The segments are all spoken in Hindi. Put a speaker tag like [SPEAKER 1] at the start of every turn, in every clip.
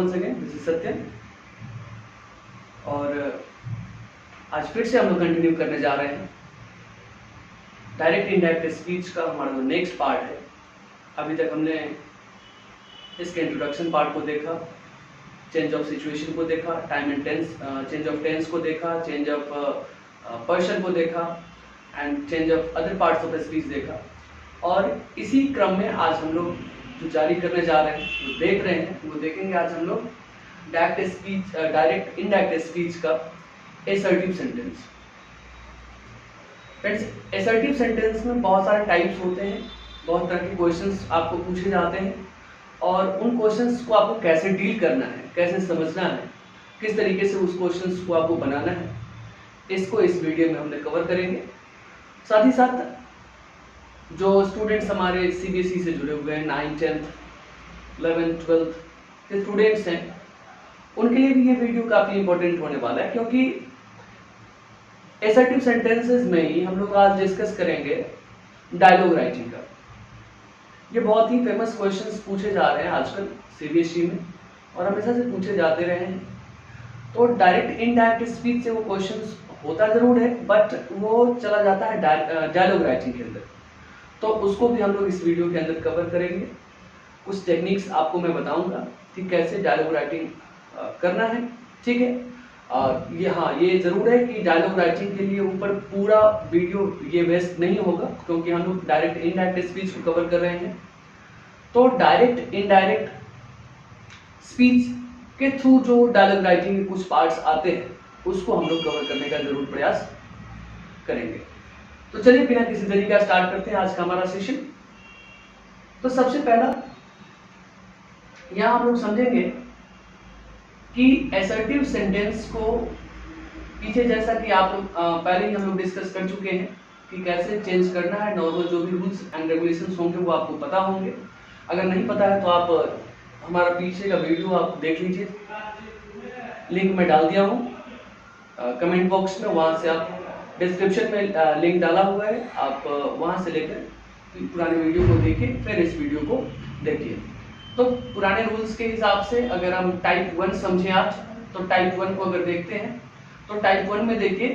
[SPEAKER 1] once again, this is सत्य। और आज फिर से हम लोग कंटिन्यू करने जा रहे हैं डायरेक्ट इनडायरेक्ट स्पीच का हमारा जो नेक्स्ट पार्ट है। अभी तक हमने इसके इंट्रोडक्शन पार्ट को देखा, चेंज ऑफ सिचुएशन को देखा, time and tense, change of tense को देखा, चेंज ऑफ पर्सन को देखा and change of other parts of speech देखा। और इसी क्रम में आज हम लोग जो जारी करने जा रहे हैं, जो देख रहे हैं, वो देखेंगे आज हम लोग direct speech, direct indirect speech का assertive sentence. Friends, assertive sentence में बहुत सारे टाइप्स होते हैं, बहुत तरह के क्वेश्चंस आपको पूछे जाते हैं और उन क्वेश्चंस को आपको कैसे डील करना है, कैसे समझना है, किस तरीके से उस क्वेश्चंस को आपको बनाना है, इसको इस वीडियो में हमने कवर करेंगे। साथ ही साथ जो स्टूडेंट्स हमारे सीबीएसई से जुड़े हुए हैं, 9th 10th 11th 12th के स्टूडेंट्स हैं, उनके लिए भी ये वीडियो काफ़ी इंपॉर्टेंट होने वाला है, क्योंकि एसर्टिव सेंटेंसेस में ही हम लोग आज डिस्कस करेंगे डायलॉग राइटिंग का। ये बहुत ही फेमस क्वेश्चंस पूछे जा रहे हैं आजकल सीबीएसई में और हमेशा से पूछे जाते रहे हैं। तो डायरेक्ट इनडायरेक्ट स्पीच से वो क्वेश्चंस होता जरूर है, बट वो चला जाता है डायलॉग राइटिंग के अंदर। तो उसको भी हम लोग इस वीडियो के अंदर कवर करेंगे। कुछ टेक्निक्स आपको मैं बताऊंगा कि कैसे डायलॉग राइटिंग करना है, ठीक है। और ये ज़रूर है कि डायलॉग राइटिंग के लिए ऊपर पूरा वीडियो ये वेस्ट नहीं होगा, क्योंकि हम लोग डायरेक्ट इनडायरेक्ट स्पीच को कवर कर रहे हैं। तो डायरेक्ट इनडायरेक्ट स्पीच के थ्रू जो डायलॉग राइटिंग के कुछ पार्ट्स आते हैं, उसको हम लोग कवर करने का जरूर प्रयास करेंगे। तो चलिए बिना किसी देरी का स्टार्ट करते हैं आज का हमारा सेशन। तो सबसे पहला यहाँ हम लोग समझेंगे कि एसर्टिव सेंटेंस को पीछे, जैसा कि आप लोग पहले ही हम लोग डिस्कस कर चुके हैं कि कैसे चेंज करना है। नॉर्मल जो भी रूल्स एंड रेगुलेशंस होंगे वो आपको पता होंगे। अगर नहीं पता है तो आप हमारा पीछे का वीडियो आप देख लीजिए, लिंक मैं डाल दिया हूँ कमेंट बॉक्स में, वहाँ से आप डिस्क्रिप्शन में लिंक डाला हुआ है, आप वहाँ से लेकर पुराने वीडियो को देखिए, फिर इस वीडियो को देखिए। तो पुराने रूल्स के हिसाब से अगर हम टाइप 1 समझें आज, तो टाइप 1 को अगर देखते हैं तो टाइप 1 में देखिए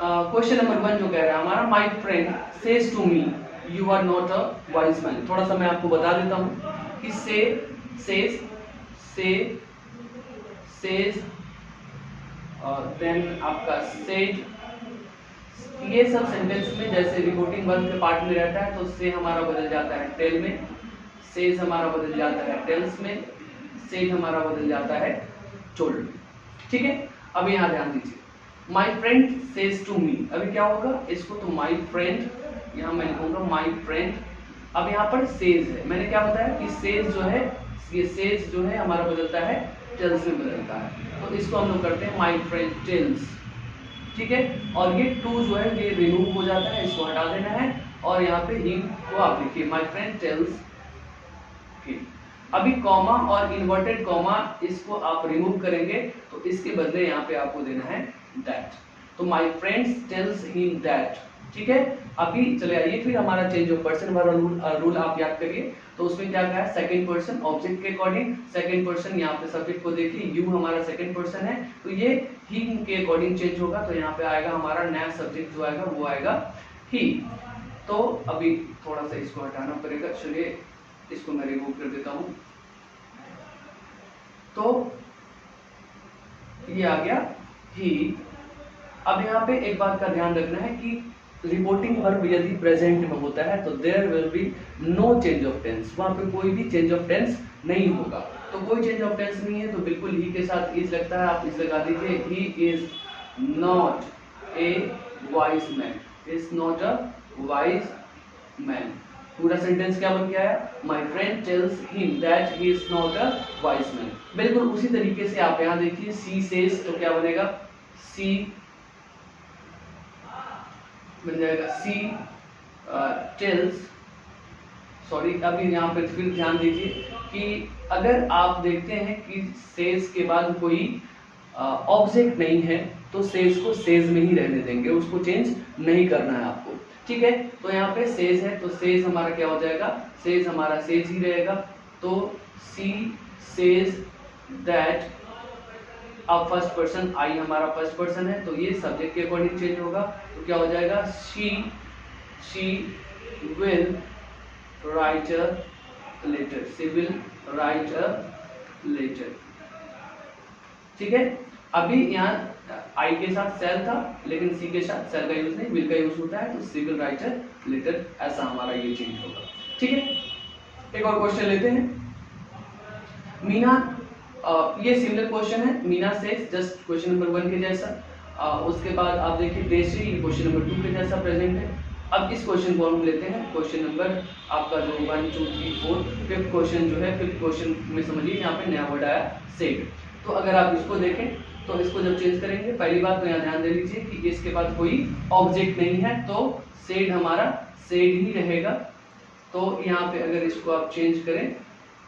[SPEAKER 1] क्वेश्चन नंबर 1 जो कह रहा है हमारा, my friend says to me you are not a wise man. थोड़ा सा मैं आपको बता देता हूँ कि सेज देन आपका सेज, ये सब सेंटेंस में जैसे रिपोर्टिंग वर्ब के पार्ट में रहता है, तो से हमारा बदल जाता है टेल में, सेज हमारा बदल जाता है टेल्स में, सेज हमारा बदल जाता है टोल्ड में, ठीक है। अब यहाँ ध्यान दीजिए, my friend says to me, अभी क्या होगा इसको, तो माय फ्रेंड यहाँ मैं लिखूंगा माय फ्रेंड। अब यहाँ पर सेज है, मैंने क्या बताया कि सेज जो है, ये सेज जो है हमारा बदलता है टेल्स में बदलता है, तो इसको हम लोग करते हैं माय फ्रेंड टेल्स, ठीक है। और ये टू जो है ये रिमूव हो जाता है, इसको हटा देना है और यहाँ पे हिम को आप लिखिए माय फ्रेंड टेल्स हिम। अभी कॉमा और इन्वर्टेड कॉमा इसको आप रिमूव करेंगे, तो इसके बदले यहाँ पे आपको देना है दैट, तो my friends tells him that, ठीक है। अभी चले आइए फिर हमारा चेंज ऑफ पर्सन वाला रूल आप याद करिए। तो उसमें क्या कहा है, सेकंड पर्सन ऑब्जेक्ट के अकॉर्डिंग, सेकंड पर्सन यहाँ पे सब्जेक्ट को देखिए, यू हमारा सेकंड पर्सन है, तो ये हिम के अकॉर्डिंग चेंज होगा, तो यहाँ पे आएगा हमारा नया सब्जेक्ट जो आएगा वो आएगा ही। तो अभी थोड़ा सा इसको हटाना पड़ेगा, चलिए इसको मैं रिमूव कर देता हूँ। तो ये आ गया ही। अब यहाँ पे एक बात का ध्यान रखना है कि रिपोर्टिंग वर्ब यदि प्रेजेंट में होता है तो there will be no change of tense, वहां पे कोई भी चेंज ऑफ टेंस नहीं होगा। तो कोई चेंज ऑफ टेंस नहीं है तो बिल्कुल ही के साथ इज लगता है, आप इस लगा दीजिए, he is not a wise man, is not a wise man. पूरा सेंटेंस क्या बन गया है, my friend tells him that he is not a wise man. बिल्कुल उसी तरीके से आप यहाँ देखिए, सी सेज, तो क्या बनेगा, सी बन जाएगा सी टेल्स, सॉरी। अभी यहाँ पे फिर ध्यान दीजिए कि अगर आप देखते हैं कि सेज के बाद कोई ऑब्जेक्ट नहीं है तो सेज को सेज में ही रहने देंगे, उसको चेंज नहीं करना है आपको, ठीक है। तो यहाँ पे सेज है तो सेज हमारा क्या हो जाएगा, सेज हमारा सेज ही रहेगा, तो सी सेज दैट, अब फर्स्ट पर्सन आई हमारा फर्स्ट पर्सन है तो ये सब्जेक्ट के अकॉर्डिंग चेंज होगा, तो क्या हो जाएगा, she will write a letter, she will write a letter. ठीक है, अभी यहाँ आई के साथ सेल था लेकिन सी के साथ सेल का यूज नहीं, विल का यूज होता है, तो सी विल राइट अ लेटर, ऐसा हमारा ये चेंज होगा। ठीक है, एक और क्वेश्चन लेते हैं। मीना, ये सिमिलर क्वेश्चन है मीना से जस्ट क्वेश्चन नंबर 1 के जैसा। उसके बाद आप देखिए देशी, ये क्वेश्चन नंबर 2 के जैसा प्रेजेंट है। अब इस क्वेश्चन को हम लेते हैं क्वेश्चन नंबर आपका जो 1 2 3 4 फिफ्थ क्वेश्चन जो है, फिफ्थ क्वेश्चन में समझिए यहाँ पे नया वर्ड आया सेड। तो अगर आप इसको देखें तो इसको जब चेंज करेंगे, पहली बात तो यहाँ ध्यान दे लीजिए कि इसके बाद कोई ऑब्जेक्ट नहीं है तो सेड हमारा सेड ही रहेगा। तो यहाँ पे अगर इसको आप चेंज करें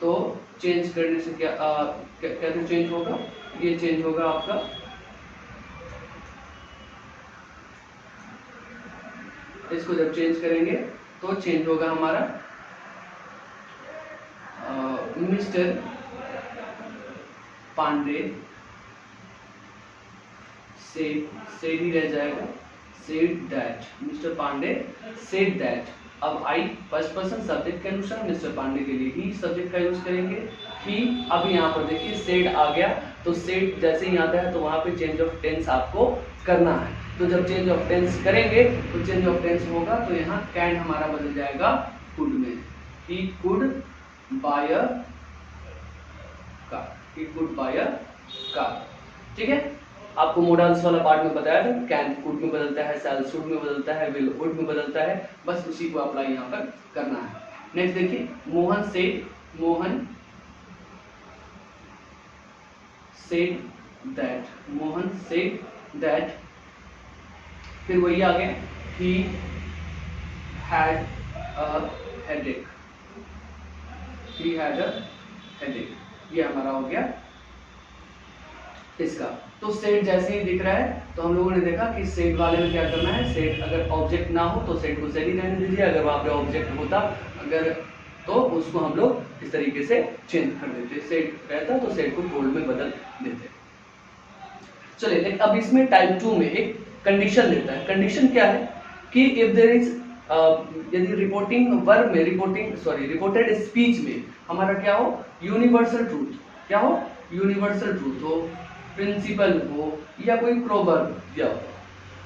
[SPEAKER 1] तो चेंज करने से क्या कैसे चेंज होगा, ये चेंज होगा आपका इसको जब चेंज करेंगे तो चेंज होगा हमारा मिस्टर पांडे सेड ही रह जाएगा, said that, mister Pandey said that. अब आई फर्स्ट पर्सन सब्जेक्ट के अनुसार मिस्टर पांडे के लिए ही सब्जेक्ट का यूज करेंगे ही। अब यहाँ पर देखिए सेड आ गया, तो सेड जैसे ही आता है तो वहां पे चेंज ऑफ टेंस आपको करना है। तो जब चेंज ऑफ टेंस करेंगे तो चेंज ऑफ टेंस होगा, तो यहाँ कैन हमारा बदल जाएगा कुड में, he could bye a car, he could bye a car. ठीक है, आपको मोडल्स वाला पार्ट में बताया था, कैन कुड में बदलता है, शैल शुड में बदलता है, विल वुड में बदलता है, बस उसी को अप्लाई यहाँ पर करना है। नेक्स्ट देखिए, Mohan said that, Mohan said that, फिर वही आ गया, he had a headache, he had a headache, ये हमारा हो गया इसका। तो सेट जैसे ही दिख रहा है तो हम लोगों ने देखा कि सेट वाले में क्या करना है, सेट अगर ऑब्जेक्ट ना हो तो सेट को सेट ही रहने दीजिए, अगर वहां पे ऑब्जेक्ट होता अगर तो उसको हम लोग इस तरीके से चेंज कर देते, सेट रहता तो सेट को बोल्ड में बदल देते। चलिए, लेकिन अब इसमें टाइप 2 में एक कंडीशन देता है। कंडीशन क्या है कि इफ देयर इज, यदि रिपोर्टिंग वर्ब में रिपोर्टेड स्पीच में हमारा क्या हो, यूनिवर्सल ट्रूथ, क्या हो, यूनिवर्सल ट्रूथ हो, प्रिंसिपल हो या कोई प्रोवर्ब दिया हो,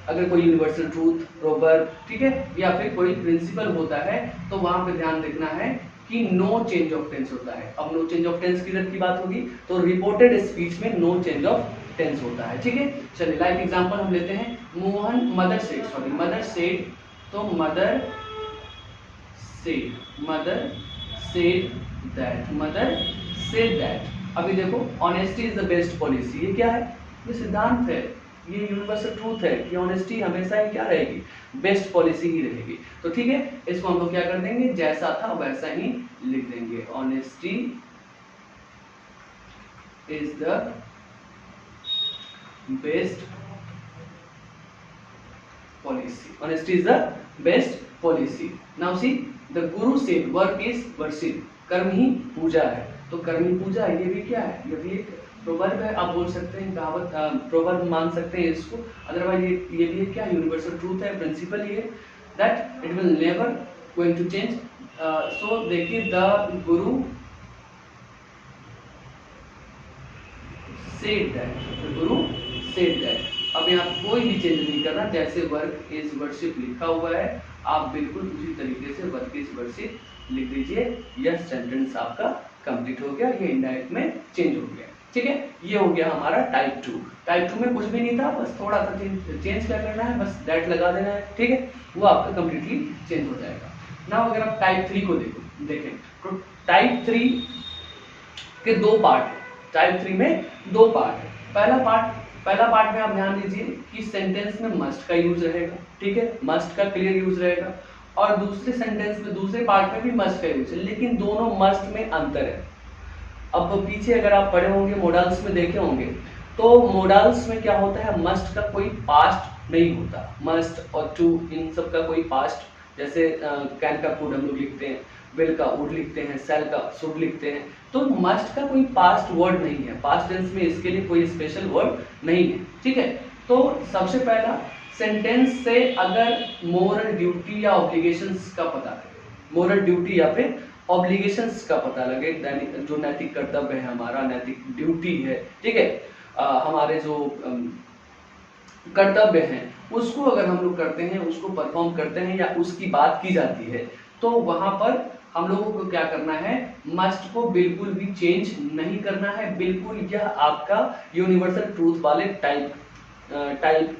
[SPEAKER 1] अगर कोई यूनिवर्सल ट्रूथ, प्रोवर्ब, ठीक है, या फिर कोई प्रिंसिपल होता है तो वहां पे ध्यान देखना है कि नो चेंज ऑफ टेंस होता है। अब नो चेंज ऑफ टेंस की बात होगी तो रिपोर्टेड स्पीच में नो चेंज ऑफ टेंस होता है। ठीक है, चलिए लाइक एग्जांपल हम लेते हैं, मोहन मदर सेड, तो मदर सेड दैट। अभी देखो, honesty is the best policy, ये क्या है, ये सिद्धांत है, ये यूनिवर्सल ट्रूथ है कि ऑनेस्टी हमेशा ही क्या रहेगी, बेस्ट पॉलिसी ही रहेगी। तो ठीक है, इसको हम लोग क्या कर देंगे, जैसा था वैसा ही लिख देंगे, honesty is the best policy, honesty is the best policy. Now see, the Guru said work is worship, कर्म ही पूजा है, तो कर्म ही पूजा, ये भी क्या है, ये भी एक प्रोवर्ब है, आप बोल सकते हैं, कहावत, प्रोवर्ब मान सकते हैं इसको। अदरवाइज ये भी क्या यूनिवर्सल ट्रूथ है, प्रिंसिपल ये that it will never going to change. So देखिए, द गुरु सेड दैट, अब यहाँ कोई भी चेंज नहीं करना, जैसे वर्क इज वर्शिप लिखा हुआ है आप बिल्कुल उसी तरीके से वर्क इज वर्शिप लिख दीजिए, यह सेंटेंस आपका कंप्लीट हो गया, ये इनडायरेक्ट में चेंज हो गया। ठीक है, ये हो गया हमारा टाइप 2। टाइप 2 में कुछ भी नहीं था, बस थोड़ा सा चेंज क्या करना है, बस दैट लगा देना है, ठीक है, वो आपका कंप्लीटली चेंज हो जाएगा। नाउ अगर आप टाइप 3 को देखें तो टाइप 3 के दो पार्ट है, टाइप 3 में दो पार्ट है। पहला पार्ट में आप ध्यान दीजिए कि सेंटेंस में मस्ट का यूज रहेगा, ठीक है, मस्ट का क्लियर यूज रहेगा, और दूसरे सेंटेंस में, दूसरे पार्ट में भी मस्ट का यूज है, लेकिन दोनों मस्ट में अंतर है। अब पीछे अगर आप पढ़े होंगे, मॉडल्स में देखे होंगे, तो मॉडल्स में क्या होता है, मस्ट का कोई पास्ट नहीं होता, मस्ट और टू इन सब का कोई पास्ट, जैसे कैन का कुड हम लोग लिखते हैं, विल का वुड लिखते हैं, सेल का शुड लिखते हैं। तो मस्ट का कोई पास्ट वर्ड नहीं है, पास्ट टेंस में इसके लिए कोई स्पेशल वर्ड नहीं है, ठीक है। तो सबसे पहला सेंटेंस से अगर मोरल ड्यूटी या ऑब्लिगेशंस का पता लगे, मोरल ड्यूटी या फिर ऑब्लिगेशंस का पता लगे, जो नैतिक कर्तव्य है हमारा, नैतिक ड्यूटी है, ठीक है, हमारे जो कर्तव्य हैं उसको अगर हम लोग करते हैं, उसको परफॉर्म करते हैं या उसकी बात की जाती है, तो वहां पर हम लोगों को क्या करना है, मस्ट को बिल्कुल भी चेंज नहीं करना है। बिल्कुल यह आपका यूनिवर्सल ट्रूथ वाले टाइप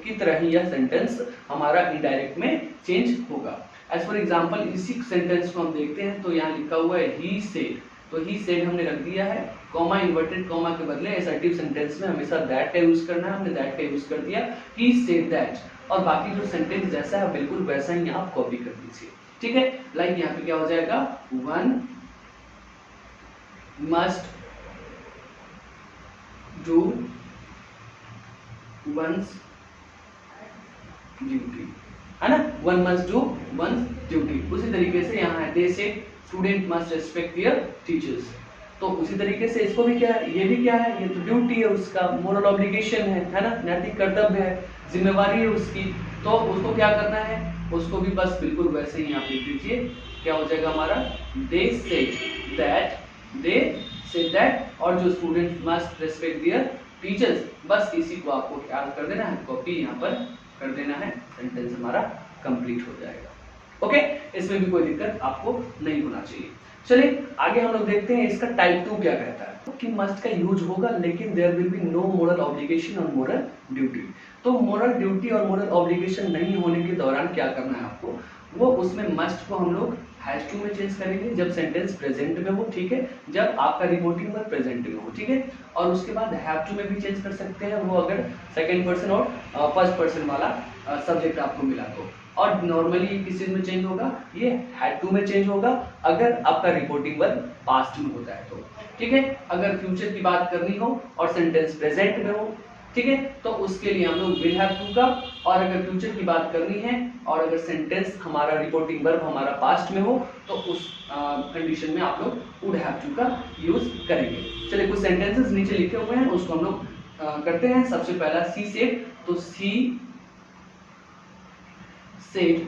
[SPEAKER 1] की तरह ही यह सेंटेंस हमारा इनडायरेक्ट में चेंज होगा। एज फॉर एग्जाम्पल इसी सेंटेंस को हम देखते हैं, तो यहाँ लिखा हुआ है ही सेड, तो ही सेड हमने रख दिया है, कॉमा इन्वर्टेड कॉमा के बदले असर्टिव सेंटेंस में हमेशा दैट का यूज करना है, हमने दैट का यूज कर दिया, ही सेड दैट, और बाकी जो सेंटेंस जैसा है बिल्कुल वैसा ही आप कॉपी कर दीजिए, ठीक है। लाइक यहाँ पे क्या हो जाएगा, one must do once duty, है ना, one must do once duty. उसी तरीके से यहाँ है दे से student must respect there teachers, तो उसी तरीके से इसको भी क्या है, ये भी क्या है, ये तो ड्यूटी है उसका, मोरल ऑब्लिगेशन है ना, नैतिक कर्तव्य है, जिम्मेवारी है उसकी, तो उसको क्या करना है, उसको भी बस बिल्कुल वैसे ही आप लिख दीजिए। क्या हो जाएगा हमारा, दे सेड दैट, और जो student must respect there teachers, बस इसी को आपको क्या कर देना है, कॉपी यहाँ पर कर देना है, सेंटेंस हमारा कंप्लीट हो जाएगा। ओके, इसमें भी कोई दिक्कत आपको नहीं होना चाहिए। चलिए आगे हम लोग देखते हैं इसका टाइप 2 क्या कहता है, कि मस्ट का यूज होगा लेकिन there will be no moral obligation और मोरल ड्यूटी। तो मोरल ड्यूटी और मोरल ऑब्लिगेशन नहीं होने के दौरान क्या करना है आपको, वो उसमें मस्ट को हम लोग हैज टू में चेंज करेंगे जब सेंटेंस प्रेजेंट में हो, ठीक है, जब आपका रिपोर्टिंग वर्ब प्रेजेंट में हो, ठीक है, और उसके बाद हैव टू में भी चेंज कर सकते हैं, वो अगर सेकंड पर्सन और फर्स्ट पर्सन वाला सब्जेक्ट आपको मिला तो। और नॉर्मली किस चीज में चेंज होगा, ये हैड टू में चेंज होगा अगर आपका रिपोर्टिंग वर्ब पास्ट में होता है तो, ठीक है। अगर फ्यूचर की बात करनी हो और सेंटेंस प्रेजेंट में हो, ठीक है, तो उसके लिए हम लोग विल हैव टू का, और अगर फ्यूचर की बात करनी है और अगर सेंटेंस हमारा रिपोर्टिंग वर्ब हमारा पास्ट में हो, तो उस कंडीशन में आप लोग वुड हैव टू का यूज करेंगे। चलिए कुछ सेंटेंसेस नीचे लिखे हुए हैं उसको हम लोग करते हैं। सबसे पहला सी सेड, तो सी सेड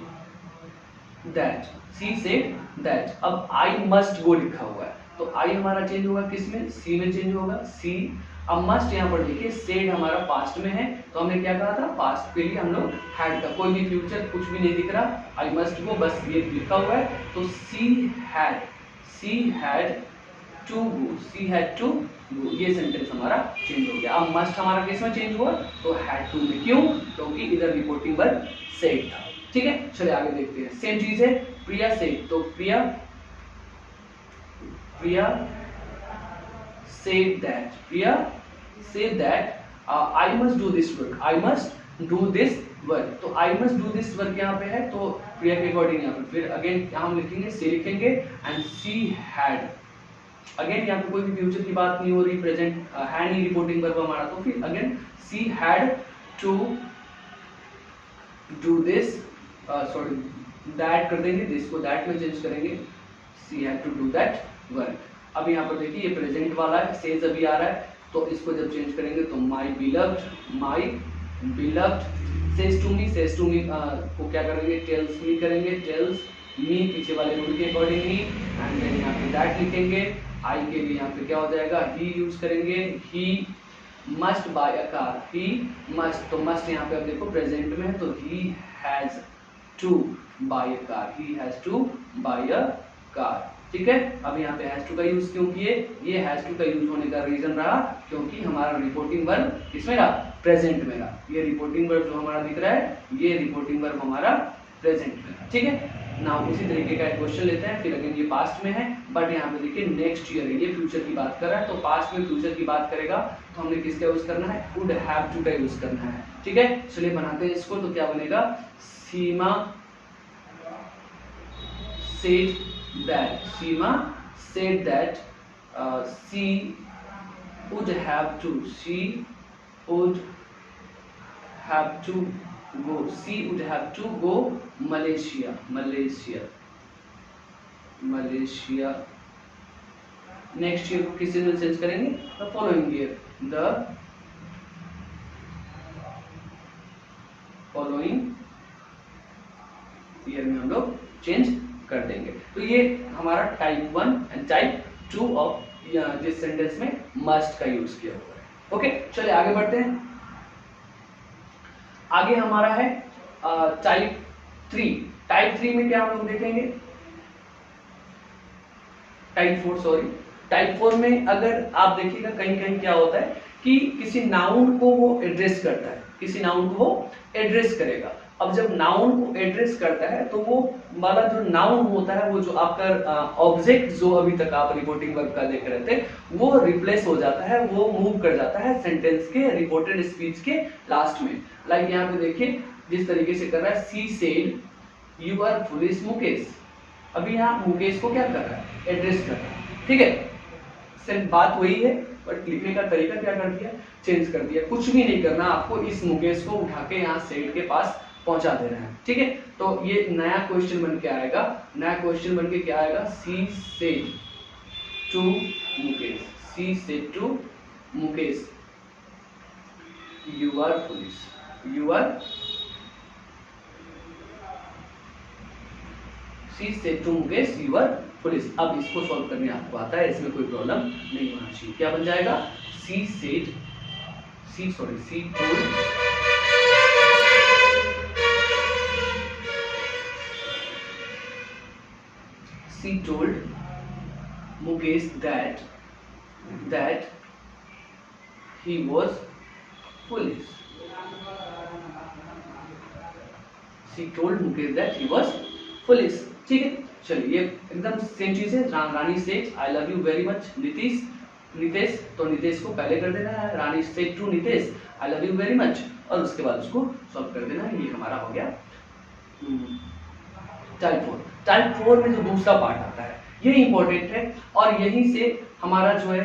[SPEAKER 1] दैट, अब आई मस्ट गो लिखा हुआ है, तो आई हमारा चेंज होगा किसमें, सी में चेंज होगा, सी। अब मस्ट यहाँ पर देखिए, सेड हमारा पास्ट में है, तो हमने क्या कहा था, पास्ट के लिए हम लोग हैड का, कोई भी फ्यूचर कुछ भी नहीं दिख रहा, आई मस्ट गो बस ये लिखा हुआ है, तो सी हैड टू गो, ये सेंटेंस हमारा चेंज हो गया। अब मस्ट हमारा किस में चेंज हुआ, तो हैड टू में, क्यों, क्योंकि इधर रिपोर्टिंग वर्ब सेड था, ठीक है। चलिए आगे देखते हैं, सेम चीज है, प्रिया सेड, तो प्रिया said that I must do this work, तो I must do this work यहाँ पे है, तो प्रिया के अकॉर्डिंग यहाँ पे फिर अगेन हम लिखेंगे से लिखेंगे, एंड शी हैड, अगेन यहाँ पे कोई भी फ्यूचर की बात नहीं हो रही, प्रेजेंट है नहीं रिपोर्टिंग वर्ब हमारा, तो फिर again she had to do this, sorry that कर देंगे, दिस को दैट में चेंज करेंगे, she had to do that work. अब यहाँ पर देखिए ये प्रेजेंट वाला है, सेज अभी आ रहा है, तो इसको जब चेंज करेंगे तो माई बिलव्ड सेज टू मी को क्या करेंगे, टेल्स मी करेंगे, टेल्स मी पीछे वाले रूल के अकॉर्डिंगली, एंड देन यहाँ पे दैट लिखेंगे। आई के लिए यहाँ पे क्या हो जाएगा, ही यूज करेंगे, he must buy a car, he must, तो मस्ट यहाँ पे अब देखो प्रेजेंट में है, तो he has to buy a car, ठीक है। अब यहाँ पे हैज टू का यूज क्यों किए, ये हैज टू का यूज होने का रीजन रहा क्योंकि हमारा रिपोर्टिंग वर्ब किसमें रहा, प्रेजेंट में रहा, ये रिपोर्टिंग वर्ब जो हमारा दिख रहा है, ये रिपोर्टिंग वर्ब हमारा प्रेजेंट में रहा, ठीक है ना। उसी तरीके का एक क्वेश्चन लेते हैं, फिर अगेन ये पास्ट में है, बट यहाँ पे देखिए नेक्स्ट ईयर है, ये फ्यूचर की बात कर रहा है, तो पास्ट में फ्यूचर की बात करेगा तो हमने किसका यूज करना है, वुड हैव टू का यूज करना है, ठीक है। चलिए बनाते हैं इसको, तो क्या बनेगा, सीमा said that she would have to go Malaysia, Malaysia. Next year को किस चीज में चेंज करेंगे? The following year, the following year में हम लोग चेंज कर देंगे। तो ये हमारा टाइप 1 एंड टाइप 2 ऑफ जिस सेंटेंस में मस्ट का यूज किया हुआ है। ओके, चलिए आगे बढ़ते हैं। आगे हमारा है टाइप 3। टाइप 3 में क्या हम लोग देखेंगे? टाइप 4 सॉरी, टाइप 4 में अगर आप देखिएगा कहीं कहीं क्या होता है कि किसी नाउन को वो एड्रेस करता है, किसी नाउन को वो एड्रेस करेगा। अब जब नाउन को एड्रेस करता है तो वो वाला जो नाउन होता है, वो जो आपका ऑब्जेक्ट जो अभी तक आप रिपोर्टिंग वर्ब का देख रहे थे, वो रिप्लेस हो जाता है, वो मूव कर जाता है सेंटेंस के रिपोर्टेड स्पीच के लास्ट में। लाइक यहाँ पे देखिए जिस तरीके से कर रहा है, she said you are foolish Mukesh. अभी यहाँ मुकेश को क्या कर रहा है? एड्रेस कर रहा है, ठीक है। सिर्फ बात वही है, बट लिखने का तरीका क्या कर दिया? चेंज कर दिया। कुछ भी नहीं करना आपको, इस मुकेश को उठा के यहाँ सेड के पास पहुंचा दे रहे हैं, ठीक है। तो ये नया क्वेश्चन बन के आएगा, नया क्वेश्चन बन के क्या आएगा? She said to Mukesh, she said to Mukesh you are foolish, you are she said to Mukesh you are foolish. अब इसको सॉल्व करने आपको आता है, इसमें कोई प्रॉब्लम नहीं होना चाहिए। क्या बन जाएगा? She said, C told she told Mukesh that he was foolish. She told Mukesh that he was foolish. ठीक है, चलिए ये एकदम सेम चीज है। Rani said I love you very much Nitesh, तो नितेश को पहले कर देना है, Rani said to Nitesh I love you very much, और उसके बाद उसको सॉल्व कर देना है। ये हमारा हो गया टाइप 4। टाइप 4 में जो दूसरा पार्ट आता है ये इंपॉर्टेंट है, और यहीं से हमारा जो है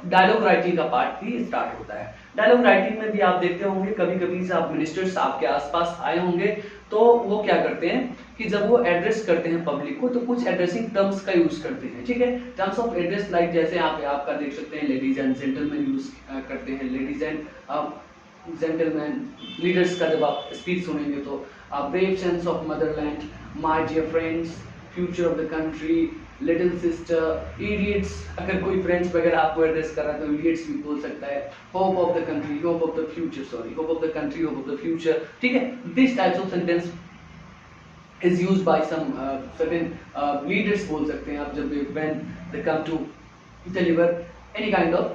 [SPEAKER 1] डायलॉग राइटिंग का पार्ट भी स्टार्ट होता है। डायलॉग राइटिंग में भी आप देखते होंगे कभी कभी से आप मिनिस्टर्स आपके आसपास आए होंगे, तो वो क्या करते हैं कि जब वो एड्रेस करते हैं पब्लिक को, तो कुछ एड्रेसिंग टर्म्स का यूज करते हैं, ठीक है। टर्म्स ऑफ एड्रेस लाइक जैसे यहाँ पे आपका देख सकते हैं लेडीज एंड जेंटलमैन यूज करते हैं, लेडीज एंड जेंटलमैन। लीडर्स का जब आप स्पीच सुनेंगे तो brave sense of motherland, my dear friends, future of the country, little sister, idiots. अगर कोई फ्रेंड्स वगैरह आपको एड्रेस कर रहा है तो इडियट्स भी बोल सकता है। Hope of the country, hope of the future, sorry hope of the country, hope of the future, ठीक है। This types of sentence is used by some certain leaders बोल सकते हैं आप, जब when they come to deliver any kind of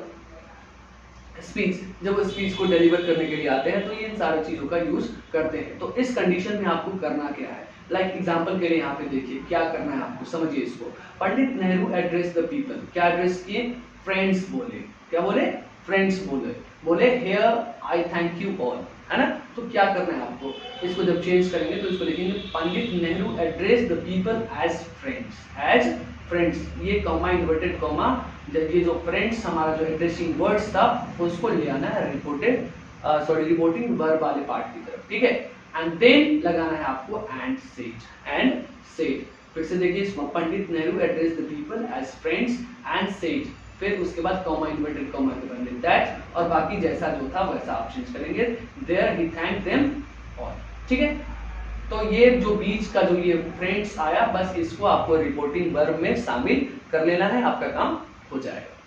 [SPEAKER 1] speech, जब वो स्पीच को डिलीवर करने के लिए आते हैं तो ये इन सारी चीजों का यूज करते हैं। तो इस कंडीशन में आपको करना क्या है? लाइक एग्जांपल के लिए यहाँ पे देखिए क्या करना है आपको, समझिए इसको। Pandit Nehru address the people, क्या एड्रेस किए? फ्रेंड्स बोले, क्या बोले? फ्रेंड्स बोले, बोले here I thank you all, है ना। तो क्या करना है आपको? इसको जब चेंज करेंगे तो इसको लिखेंगे Pandit Nehru address the people as friends, as friends. ये कॉमा इन्वर्टेड कॉमा, ये जो फ्रेंड्स हमारा जो एड्रेसिंग वर्ड्स था उसको ले आना है रिपोर्टिंग वर्ब वाले पार्ट की तरफ, ठीक है। एंड देन लगाना है आपको एंड सेड। फिर से देखिए इसको, Pandit Nehru address the people as friends and said, फिर उसके बाद कॉमा इन्वर्टेड कॉमा के बाद दैट, और बाकी जैसा जो था वैसा आप चेंज करेंगे, there he thank them all, ठीक है। तो ये जो बीच का जो ये फ्रेंड्स आया, बस इसको आपको रिपोर्टिंग वर्ब में शामिल कर लेना है, आपका काम हो जाएगा।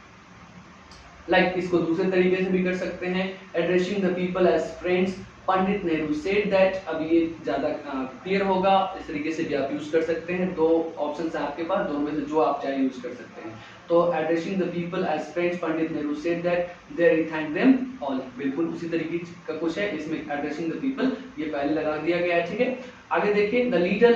[SPEAKER 1] लाइक इसको दूसरे तरीके से भी कर सकते हैं, addressing the people as friends, Pandit Nehru said that. अब ये ज्यादा क्लियर होगा, इस तरीके से भी आप यूज कर सकते हैं। दो ऑप्शन है आपके पास, दोनों में से जो आप चाहे यूज कर सकते हैं। तो addressing the people as friends, Pandit Nehru said that, there he thank them all, बिल्कुल उसी तरीके का कुछ है। इसमें एड्रेसिंग द पीपल ये पहले लगा दिया गया है, ठीक है। आगे देखिए द लीडर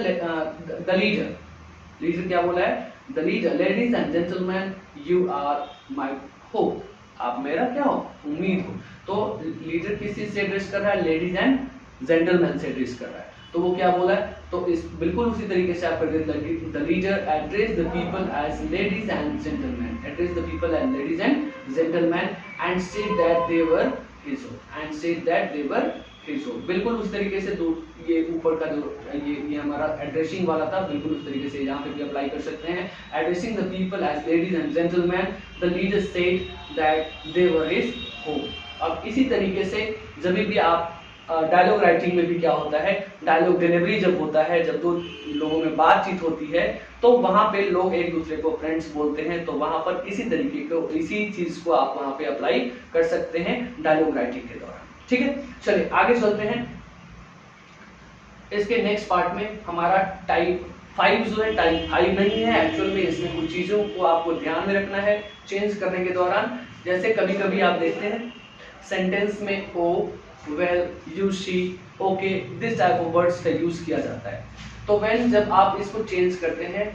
[SPEAKER 1] क्या बोला है? The leader, ladies and gentleman you are my hope, आप मेरा क्या हो? उम्मीद हो। तो लीडर किस चीज से एड्रेस कर रहा है? लेडीज एंड जेंटलमैन से एड्रेस कर रहा है। तो वो क्या बोला है? तो इस बिल्कुल उसी तरीके से आप कर देते, the leader address the people as ladies and gentlemen, address the people as ladies and gentlemen and said that they were his hope, and said that they were so बिल्कुल उस तरीके से दो ये ऊपर का जो ये हमारा एड्रेसिंग वाला था, बिल्कुल उस तरीके से यहाँ पे भी अप्लाई कर सकते हैं। Addressing the people as ladies and gentleman, the leader said that they were his home. अब इसी तरीके से जब भी आप डायलॉग राइटिंग में भी क्या होता है, डायलॉग डिलीवरी जब होता है, जब दो लोगों में बातचीत होती है तो वहां पे लोग एक दूसरे को फ्रेंड्स बोलते हैं, तो वहां पर इसी तरीके को इसी चीज को आप वहां पे अप्लाई कर सकते हैं डायलॉग राइटिंग के दौरान। ठीक है, चलिए आगे चलते हैं। इसके नेक्स्ट पार्ट में हमारा टाइप 5 जो है, टाइप 5 नहीं है एक्चुअल में, इसमें कुछ चीजों को आपको ध्यान में रखना है चेंज करने के दौरान। जैसे कभी कभी आप देखते हैं सेंटेंस में oh, well, you, she, okay, this type of words का यूज किया जाता है। तो व्हेन जब आप इसको चेंज करते हैं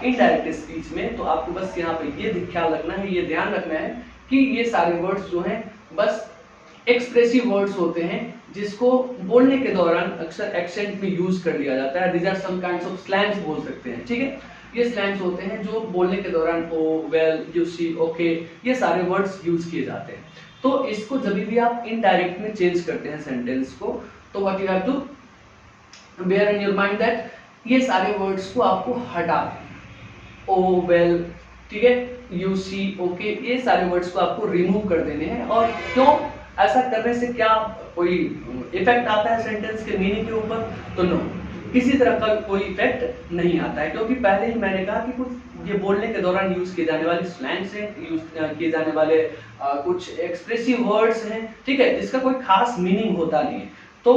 [SPEAKER 1] इनडायरेक्ट स्पीच में, तो आपको बस यहाँ पे ये ख्याल रखना है, ये ध्यान रखना है कि ये सारे वर्ड्स जो हैं बस एक्सप्रेसिव वर्ड्स होते हैं जिसको बोलने के दौरान अक्सर एक्सेंट में यूज कर लिया जाता है। These are some kinds of slangs बोल सकते हैं। ठीक है, ये स्लैंग्स होते हैं जो बोलने के दौरान ओ, वेल, यू, सी, ओके, ये सारे वर्ड्स यूज किए जाते हैं। तो इसको जब भी आप इनडायरेक्ट में चेंज करते हैं सेंटेंस को, तो what you have to bear in your mind that ये सारे वर्ड्स को आपको हटा देना। ओ, वेल, ठीक है, यू, सी, ओके, ये सारे वर्ड्स को आपको रिमूव कर देने हैं। और क्यों ऐसा करने से क्या कोई इफेक्ट आता है सेंटेंस के मीनिंग के ऊपर? तो नो, किसी तरह का कोई इफेक्ट नहीं आता है, क्योंकि पहले ही मैंने कहा कि कुछ ये बोलने के दौरान यूज किए जाने वाले स्लैंग्स हैं, यूज किए जाने वाले कुछ एक्सप्रेसिव वर्ड्स हैं, ठीक है, जिसका कोई खास मीनिंग होता नहीं है। तो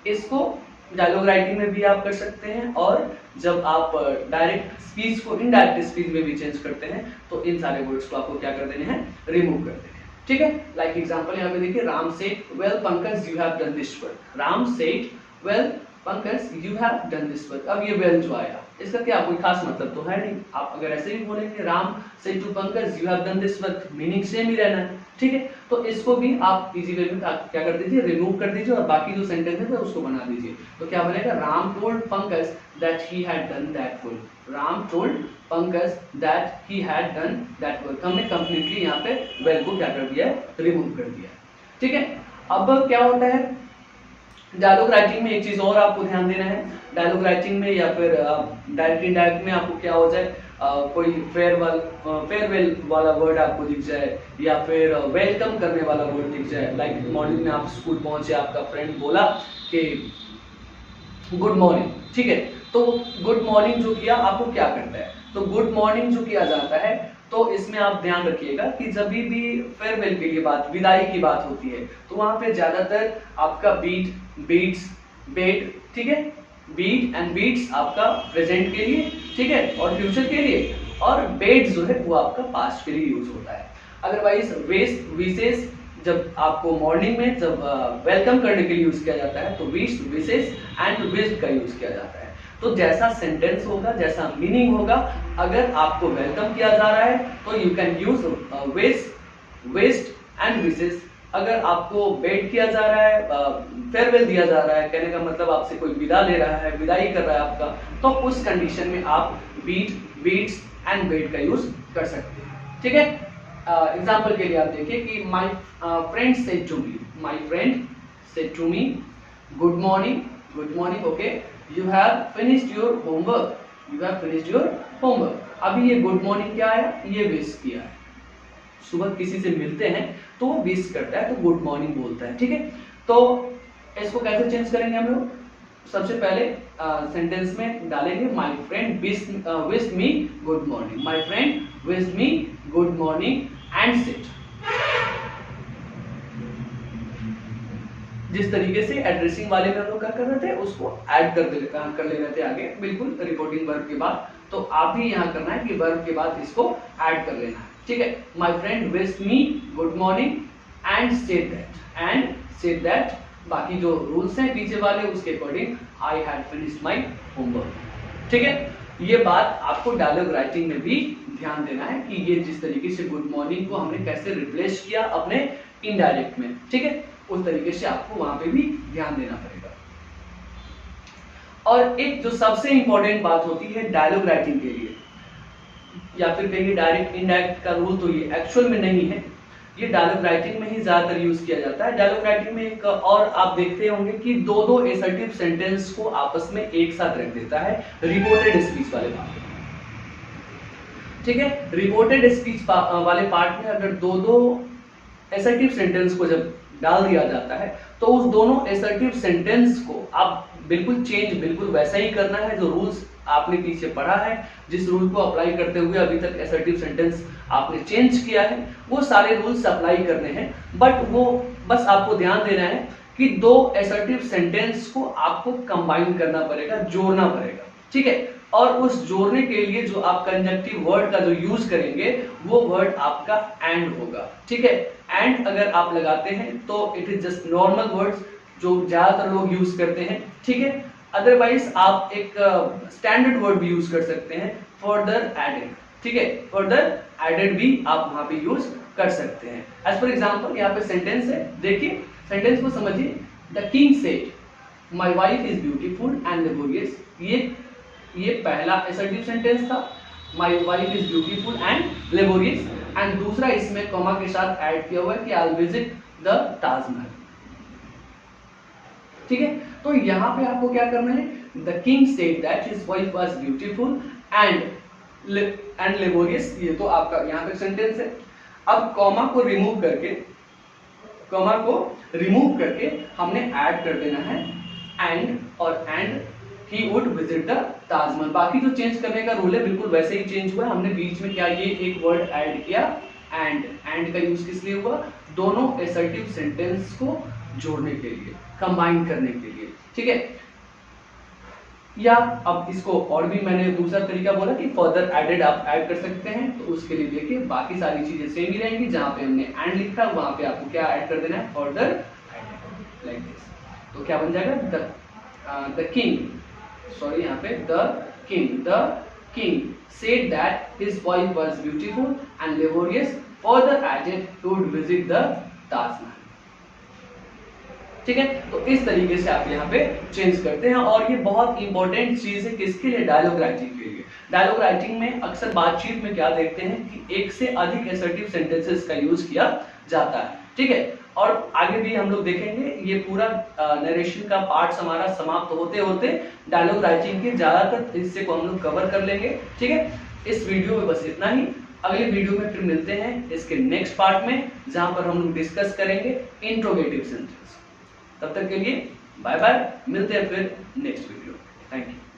[SPEAKER 1] इसको डायलॉग राइटिंग में भी आप कर सकते हैं, और जब आप डायरेक्ट स्पीच को इनडायरेक्ट स्पीच में भी चेंज करते हैं तो इन सारे वर्ड्स को आपको क्या कर देने हैं, रिमूव कर देने हैं। ठीक है, लाइक एग्जांपल यहाँ पे देखिए, Ram said, well Pankaj you have done this work. Ram said, well Pankaj you have done this work. अब ये वेल जो आया, इसका क्या कोई खास मतलब तो है नहीं। आप अगर ऐसे ही बोलेंगे Ram said to Pankaj you have done this work, meaning same ही रहना है। ठीक है, तो इसको भी आप इजी वे में क्या कर दीजिए, रिमूव कर दीजिए, और बाकी जो सेंटेंस है उसको बना दीजिए। तो क्या बनेगा, Ram told Pankaj that he had done that work. Ram told Pankaj that he had done that work. हमने कंप्लीटली यहाँ पे वेल को क्या कर दिया है, रिमूव कर दिया। ठीक है, अब क्या होता है डायलॉग राइटिंग में, एक चीज और आपको ध्यान देना है। डायलॉग राइटिंग में या फिर डायरेक्ट इनडायरेक्ट में आपको क्या हो जाए, कोई फेयरवेल वाला वर्ड आपको दिख जाए, या फिर वेलकम करने वाला वर्ड दिख जाए। लाइक मॉर्निंग में आप स्कूल पहुंचे, आपका फ्रेंड बोला कि गुड मॉर्निंग, ठीक है, तो गुड मॉर्निंग जो किया, आपको क्या करना है, तो गुड मॉर्निंग जो किया जाता है, तो इसमें आप ध्यान रखिएगा कि जब भी फेयरवेल के लिए बात, विदाई की बात होती है, तो वहां पे ज्यादातर आपका बीट, बीट्स, बेट, ठीक है, बीट एंड बीट्स आपका प्रेजेंट के लिए, ठीक है, और फ्यूचर के लिए, और बेट जो है वो आपका पास्ट के लिए यूज होता है। अदरवाइज वेस्ट, विशेष जब आपको मॉर्निंग में जब वेलकम करने के लिए यूज किया जाता है, तो विश, विशेष एंड विश्ड का यूज किया जाता है। तो जैसा सेंटेंस होगा, जैसा मीनिंग होगा, अगर आपको वेलकम किया जा रहा है तो you can use wish, wished and wishes. अगर आपको बेट किया जा रहा है, फेयरवेल दिया जा रहा है, कहने का मतलब आपसे कोई विदा ले रहा है, विदाई कर रहा है आपका, तो उस कंडीशन में आप बीट, बीट्स एंड बेट का यूज कर सकते हैं। ठीक है, एग्जाम्पल के लिए आप देखिए कि my friend said to me, my friend said to me good morning, good morning, okay, you have finished your homework, you have finished your homework. अभी ये गुड मॉर्निंग क्या आया, ये विश किया है। सुबह किसी से मिलते हैं तो वो विश करता है, तो गुड मॉर्निंग बोलता है। ठीक है, तो इसको कैसे चेंज करेंगे हम लोग, सबसे पहले सेंटेंस में डालेंगे my friend wish me good morning, my friend wish me good morning and said. जिस तरीके से एड्रेसिंग वाले में हम लोग क्या कर रहे थे, उसको ऐड कर ले रहे थे आगे, बिल्कुल रिपोर्टिंग वर्ब के बाद। तो आप भी यहाँ करना है कि वर्ब के बाद इसको ऐड कर लेना है। ठीक है, my friend wish me good morning and said that, बाकी जो रूल्स हैं पीछे वाले उसके according I had finished my homework. ठीक है, ये बात आपको डायलॉग राइटिंग में भी ध्यान देना है कि ये जिस तरीके से गुड मॉर्निंग को हमने कैसे रिप्लेस किया अपने इनडायरेक्ट में, ठीक है, उस तरीके से आपको वहां पे भी ध्यान देना पड़ेगा। और एक जो सबसे इंपॉर्टेंट बात होती है डायलॉग राइटिंग के लिए, या फिर कहिए डायरेक्ट इनडायरेक्ट का रूल, तो ये एक्चुअल में नहीं है, ये डायलॉग राइटिंग में ही ज्यादातर यूज किया जाता है। डायलॉग राइटिंग में एक और आप देखते होंगे कि दो दो एसर्टिव सेंटेंस को आपस में एक साथ रख देता है रिपोर्टेड स्पीच वाले पार्ट में। ठीक है, रिपोर्टेड स्पीच वाले पार्ट में अगर दो दो एसर्टिव सेंटेंस को जब डाल दिया जाता है तो उस दोनों एसर्टिव सेंटेंस को आप बिल्कुल वैसा ही करना है जो रूल्स आपने पीछे पढ़ा है, जिस रूल को अप्लाई करते हुए अभी तक एसर्टिव सेंटेंस आपने चेंज किया है, वो सारे रूल्स अप्लाई करने हैं। बट वो बस आपको ध्यान देना है कि दो एसर्टिव सेंटेंस को आपको कंबाइन करना पड़ेगा, जोड़ना पड़ेगा। ठीक है, और उस जोड़ने के लिए जो आप कंजंक्टिव वर्ड का जो यूज करेंगे वो वर्ड आपका एंड होगा। ठीक है, एंड अगर आप लगाते हैं तो it is just normal words जो ज्यादातर लोग यूज करते हैं। ठीक है, अदरवाइज आप एक स्टैंडर्ड वर्ड भी यूज कर सकते हैं, फर्दर एडेड। ठीक है, फर्दर एडेड भी आप वहां पे यूज कर सकते हैं। एज फॉर एग्जांपल यहाँ पे सेंटेंस है, देखिए सेंटेंस को समझिए। The king said my wife is beautiful and laborious. ये पहला असर्टिव सेंटेंस था, my wife is beautiful and laborious, and दूसरा इसमें कॉमा के साथ ऐड किया हुआ है कि I will visit the Taj Mahal. ठीक है, तो यहाँ पे आपको क्या करना है, the king said that his wife was beautiful and laborious, ये तो आपका यहाँ पे सेंटेंस है। अब कॉमा को रिमूव करके हमने ऐड कर देना है एंड, और and he would visit the Taj Mahal. बाकी जो चेंज करने का रूल है बिल्कुल वैसे ही चेंज हुआ है। हमने बीच में क्या ये एक वर्ड ऐड किया, एंड का यूज किस लिए हुआ, दोनों असर्टिव सेंटेंस को जोड़ने के लिए, कंबाइन करने के लिए। ठीक है, या अब इसको और भी मैंने दूसरा तरीका बोला कि फर्दर एडेड आप ऐड कर सकते हैं, तो उसके लिए देखिए बाकी सारी चीजें सेम ही रहेंगी। जहां पे हमने एंड लिखा वहां पे आपको क्या ऐड कर देना है, फर्दर एडेड, लाइक दिस। तो क्या बन जाएगा, द किंग, सॉरी यहाँ पे the king said that his wife was beautiful and laborious, further added he would visit the Taj Mahal. ठीक है, तो इस तरीके से आप यहाँ पे चेंज करते हैं। और ये बहुत इंपॉर्टेंट चीज है किसके लिए, डायलॉग राइटिंग के लिए। डायलॉग राइटिंग में अक्सर बातचीत में क्या देखते हैं कि एक से अधिक असर्टिव सेंटेंसेस का यूज किया जाता है। ठीक है, और आगे भी हम लोग देखेंगे, ये पूरा नरेशन का पार्ट हमारा समाप्त होते होते डायलॉग राइटिंग के ज्यादातर हिस्से को हम लोग कवर कर लेंगे। ठीक है, इस वीडियो में बस इतना ही। अगले वीडियो में फिर मिलते हैं इसके नेक्स्ट पार्ट में, जहां पर हम लोग डिस्कस करेंगे इंट्रोगेटिव सेंटेंस। तब तक के लिए बाय बाय, मिलते हैं फिर नेक्स्ट वीडियो। Thank you.